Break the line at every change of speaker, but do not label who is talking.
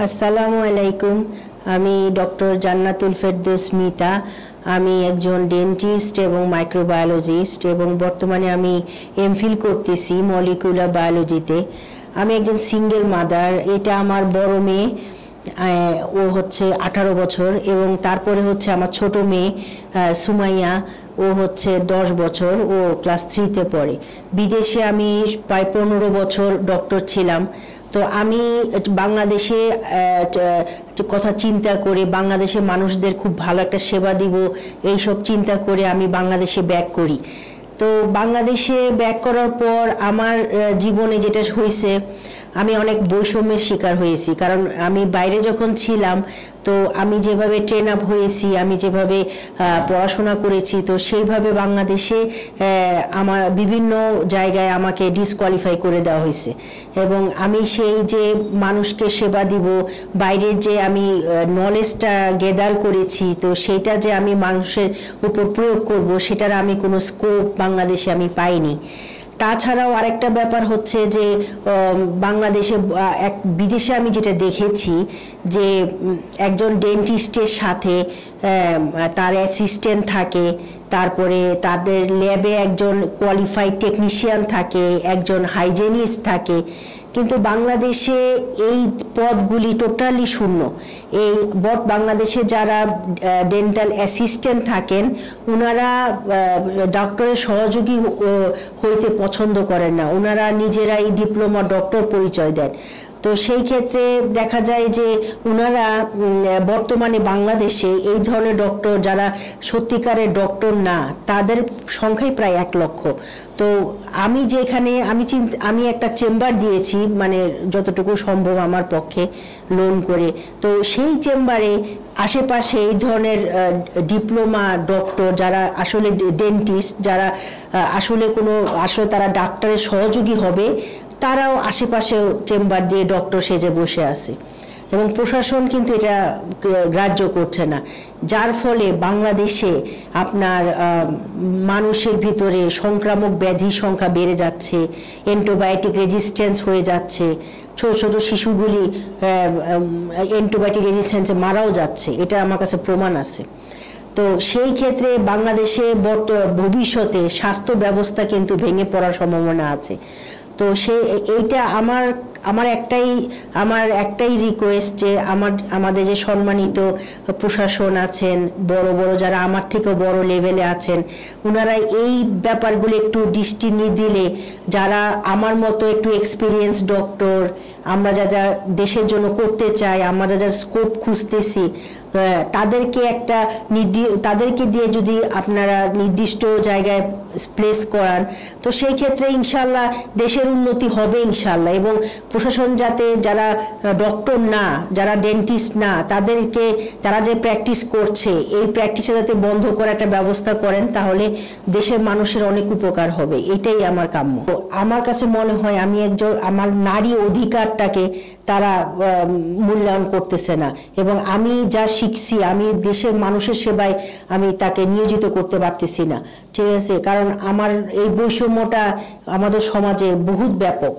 আসসালামু আলাইকুম। আমি ডক্টর জান্নাতুল ফেরদৌস মিতা। আমি একজন ডেন্টিস্ট এবং মাইক্রোবায়োলজিস্ট এবং বর্তমানে আমি এমফিল করতেছি মলিকুলার বায়োলজিতে। আমি একজন সিঙ্গেল মাদার। এটা আমার বড় মেয়ে, ও হচ্ছে 18 বছর, এবং তারপরে হচ্ছে আমার ছোট মেয়ে সুমাইয়া, ও হচ্ছে 10 বছর, ও ক্লাস 3-তে পড়ে। বিদেশে আমি প্রায় 15 বছর ডক্টর ছিলাম। তো আমি বাংলাদেশে কথা চিন্তা করে বাংলাদেশের মানুষদের খুব ভালো একটা সেবা দিব, এইসব চিন্তা করে আমি বাংলাদেশে ব্যাক করি। তো বাংলাদেশে ব্যাক করার পর আমার জীবনে যেটা হয়েছে, আমি অনেক বৈষম্যের শিকার হয়েছি। কারণ আমি বাইরে যখন ছিলাম, তো আমি যেভাবে ট্রেন আপ হয়েছি, আমি যেভাবে পড়াশোনা করেছি, তো সেইভাবে বাংলাদেশে আমার বিভিন্ন জায়গায় আমাকে ডিসকোয়ালিফাই করে দেওয়া হয়েছে। এবং আমি সেই যে মানুষকে সেবা দিব, বাইরের যে আমি নলেজটা গেদার করেছি, তো সেইটা যে আমি মানুষের উপর প্রয়োগ করব, সেটার আমি কোনো স্কোপ বাংলাদেশে আমি পাইনি। তাছাড়াও আরেকটা ব্যাপার হচ্ছে যে বাংলাদেশে বিদেশে আমি যেটা দেখেছি যে একজন ডেন্টিস্টের সাথে তার অ্যাসিস্ট্যান্ট থাকে, তারপরে তাদের ল্যাবে একজন কোয়ালিফাইড টেকনিশিয়ান থাকে, একজন হাইজেনিস্ট থাকে। কিন্তু বাংলাদেশে এই পদগুলি টোটালি শূন্য। এই বাংলাদেশে যারা ডেন্টাল অ্যাসিস্ট্যান্ট থাকেন, ওনারা ডক্টরের সহযোগী হইতে পছন্দ করেন না, ওনারা নিজেরাই ডিপ্লোমা ডক্টর পরিচয় দেন। তো সেই ক্ষেত্রে দেখা যায় যে ওনারা বর্তমানে বাংলাদেশে এই ধরনের ডক্টর যারা সত্যিকারের ডক্টর না, তাদের সংখ্যাই প্রায় 1 লক্ষ। তো আমি যেখানে আমি একটা চেম্বার দিয়েছি, মানে যতটুকু সম্ভব আমার পক্ষে লোন করে। তো সেই চেম্বারে আশেপাশে এই ধরনের ডিপ্লোমা ডক্টর যারা আসলে ডেন্টিস্ট, যারা আসলে তারা ডাক্তারের সহযোগী হবে, তারাও আশেপাশে চেম্বার দিয়ে ডক্টর সেজে বসে আছে, এবং প্রশাসন কিন্তু এটা গ্রাহ্য করছে না। যার ফলে বাংলাদেশে আপনার মানুষের ভিতরে সংক্রামক ব্যাধির সংখ্যা বেড়ে যাচ্ছে, অ্যান্টিবায়োটিক রেজিস্ট্যান্স হয়ে যাচ্ছে, ছোট ছোট শিশুগুলি অ্যান্টিবায়োটিক রেজিস্ট্যান্সে মারাও যাচ্ছে। এটা আমার কাছে প্রমাণ আছে। তো সেই ক্ষেত্রে বাংলাদেশে ভবিষ্যতে স্বাস্থ্য ব্যবস্থা কিন্তু ভেঙে পড়ার সম্ভাবনা আছে। তো এইটা আমার একটাই রিকোয়েস্ট যে আমাদের যে সম্মানিত প্রশাসন আছেন, বড় বড় যারা আমার থেকেও বড় লেভেলে আছেন, ওনারা এই ব্যাপারগুলো একটু দৃষ্টি দিলে, যারা আমার মতো একটু এক্সপিরিয়েন্স ডক্টর, আমরা যা দেশের জন্য করতে চাই, আমরা যা স্কোপ খুঁজতেছি, তাদেরকে দিয়ে যদি আপনারা নির্দিষ্ট জায়গায় প্লেস করান, তো সেই ক্ষেত্রে ইনশাল্লাহ দেশের উন্নতি হবে ইনশাল্লাহ। এবং প্রশাসন যাতে যারা ডক্টর না, যারা ডেন্টিস্ট না, তারা যে প্র্যাকটিস করছে, এই প্র্যাকটিসে যাতে বন্ধ করার একটা ব্যবস্থা করেন, তাহলে দেশের মানুষের অনেক উপকার হবে। এটাই আমার কাম্য। আমার কাছে মনে হয় আমার নারী অধিকারটাকে তারা মূল্যায়ন করতেছে না, এবং আমি যা শিখছি, আমি দেশের মানুষের সেবায় আমি তাকে নিয়োজিত করতে পারতেছি না। ঠিক আছে? কারণ আমার এই বৈষম্যটা আমাদের সমাজে বহুত ব্যাপক।